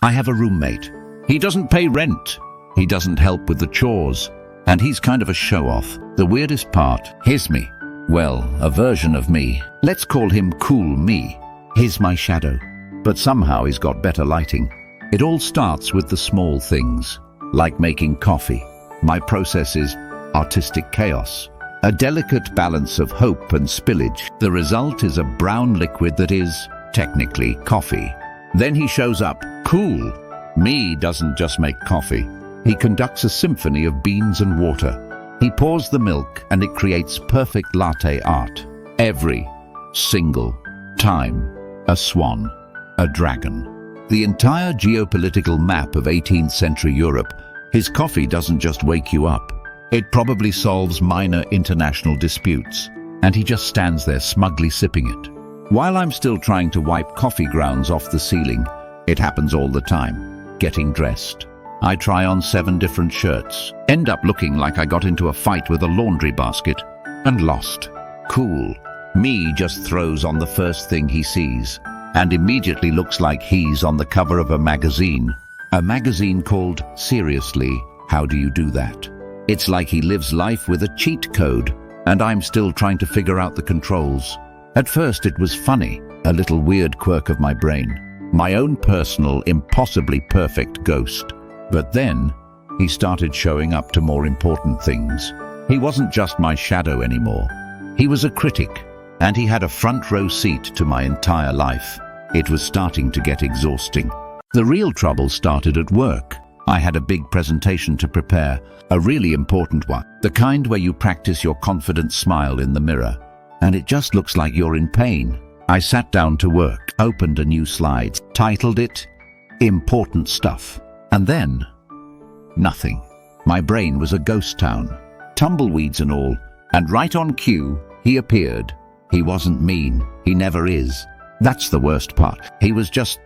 I have a roommate. He doesn't pay rent. He doesn't help with the chores. And he's kind of a show-off. The weirdest part, here's me. Well, a version of me. Let's call him Cool Me. He's my shadow. But somehow he's got better lighting. It all starts with the small things, like making coffee. My process is artistic chaos. A delicate balance of hope and spillage. The result is a brown liquid that is, technically, coffee. Then he shows up. Cool Me doesn't just make coffee. He conducts a symphony of beans and water. He pours the milk and it creates perfect latte art. Every single time. A swan. A dragon. The entire geopolitical map of 18th century Europe. His coffee doesn't just wake you up. It probably solves minor international disputes. And he just stands there smugly sipping it. While I'm still trying to wipe coffee grounds off the ceiling, it happens all the time. Getting dressed. I try on 7 different shirts, end up looking like I got into a fight with a laundry basket, and lost. Cool Me just throws on the first thing he sees, and immediately looks like he's on the cover of a magazine. A magazine called Seriously, How Do You Do That? It's like he lives life with a cheat code, and I'm still trying to figure out the controls. At first it was funny, a little weird quirk of my brain. My own personal, impossibly perfect ghost. But then, he started showing up to more important things. He wasn't just my shadow anymore. He was a critic, and he had a front row seat to my entire life. It was starting to get exhausting. The real trouble started at work. I had a big presentation to prepare, a really important one. The kind where you practice your confident smile in the mirror, and it just looks like you're in pain. I sat down to work, opened a new slide, titled it, Important Stuff. And then, nothing. My brain was a ghost town, tumbleweeds and all, and right on cue, he appeared. He wasn't mean, he never is. That's the worst part. He was just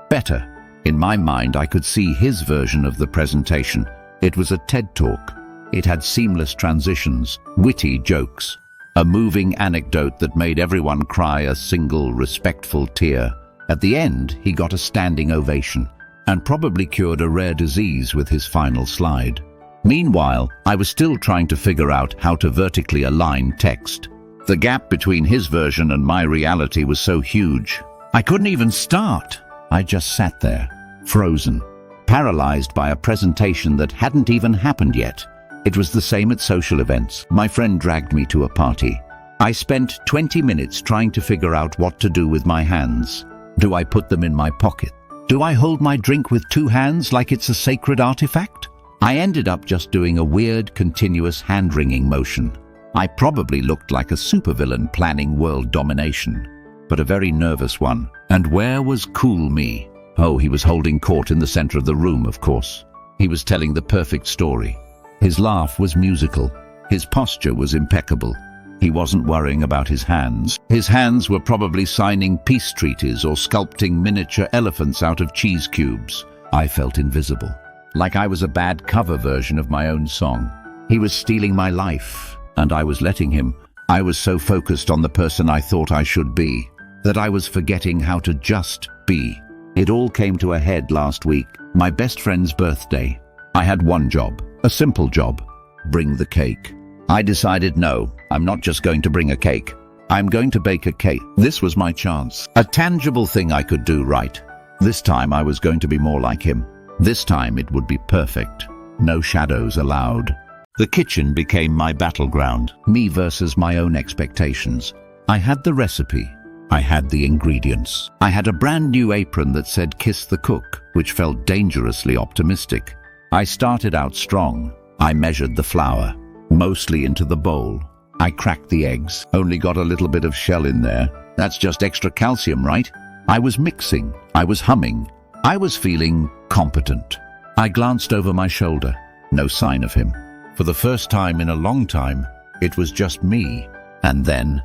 better. In my mind, I could see his version of the presentation. It was a TED Talk. It had seamless transitions, witty jokes, a moving anecdote that made everyone cry a single respectful tear. At the end, he got a standing ovation, and probably cured a rare disease with his final slide. Meanwhile, I was still trying to figure out how to vertically align text. The gap between his version and my reality was so huge. I couldn't even start. I just sat there, frozen, paralyzed by a presentation that hadn't even happened yet. It was the same at social events. My friend dragged me to a party. I spent 20 minutes trying to figure out what to do with my hands. Do I put them in my pocket? Do I hold my drink with 2 hands like it's a sacred artifact? I ended up just doing a weird, continuous hand-wringing motion. I probably looked like a supervillain planning world domination, but a very nervous one. And where was Cool Me? Oh, he was holding court in the center of the room, of course. He was telling the perfect story. His laugh was musical. His posture was impeccable. He wasn't worrying about his hands. His hands were probably signing peace treaties or sculpting miniature elephants out of cheese cubes. I felt invisible, like I was a bad cover version of my own song. He was stealing my life, and I was letting him. I was so focused on the person I thought I should be, that I was forgetting how to just be. It all came to a head last week, my best friend's birthday. I had one job, a simple job: bring the cake. I decided, no, I'm not just going to bring a cake. I'm going to bake a cake. This was my chance, a tangible thing I could do right. This time I was going to be more like him. This time it would be perfect. No shadows allowed. The kitchen became my battleground, me versus my own expectations. I had the recipe. I had the ingredients. I had a brand new apron that said "Kiss the Cook," which felt dangerously optimistic. I started out strong. I measured the flour, mostly into the bowl. I cracked the eggs, only got a little bit of shell in there. That's just extra calcium, right? I was mixing. I was humming. I was feeling competent. I glanced over my shoulder. No sign of him. For the first time in a long time, it was just me. And then,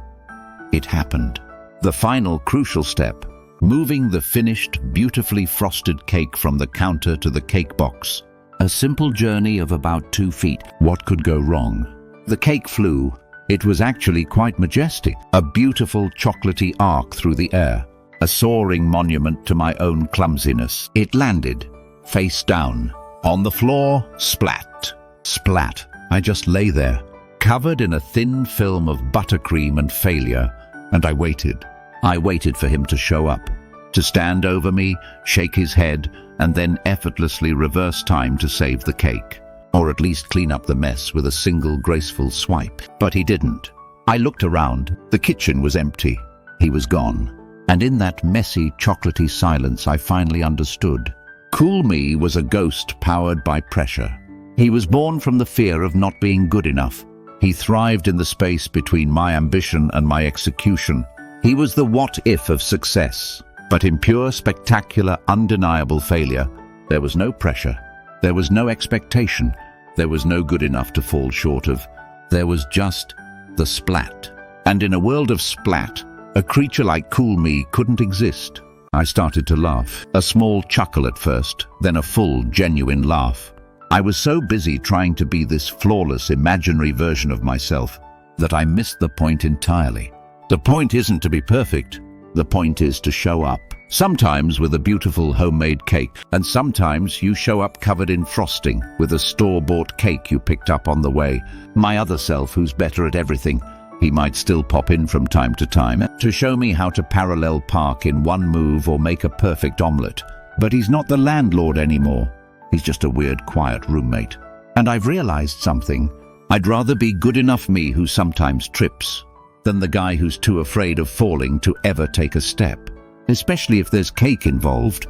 it happened. The final crucial step, moving the finished, beautifully frosted cake from the counter to the cake box. A simple journey of about 2 feet. What could go wrong? The cake flew. It was actually quite majestic, a beautiful chocolatey arc through the air. a soaring monument to my own clumsiness. It landed, face down, on the floor, splat. Splat. I just lay there, covered in a thin film of buttercream and failure, and I waited. I waited for him to show up, to stand over me, shake his head, and then effortlessly reverse time to save the cake, or at least clean up the mess with a single graceful swipe. But he didn't. I looked around. The kitchen was empty. He was gone. And in that messy, chocolatey silence, I finally understood. Cool me was a ghost powered by pressure. He was born from the fear of not being good enough. He thrived in the space between my ambition and my execution. He was the what-if of success. But in pure, spectacular, undeniable failure, there was no pressure. There was no expectation. There was no good enough to fall short of. There was just the splat. And in a world of splat, a creature like Cool Me couldn't exist. I started to laugh. A small chuckle at first, then a full, genuine laugh. I was so busy trying to be this flawless, imaginary version of myself that I missed the point entirely. The point isn't to be perfect. The point is to show up. Sometimes with a beautiful homemade cake, and sometimes you show up covered in frosting with a store-bought cake you picked up on the way. My other self, who's better at everything, he might still pop in from time to time to show me how to parallel park in one move or make a perfect omelette. But he's not the landlord anymore. He's just a weird, quiet roommate. And I've realized something. I'd rather be good enough me who sometimes trips than the guy who's too afraid of falling to ever take a step. Especially if there's cake involved.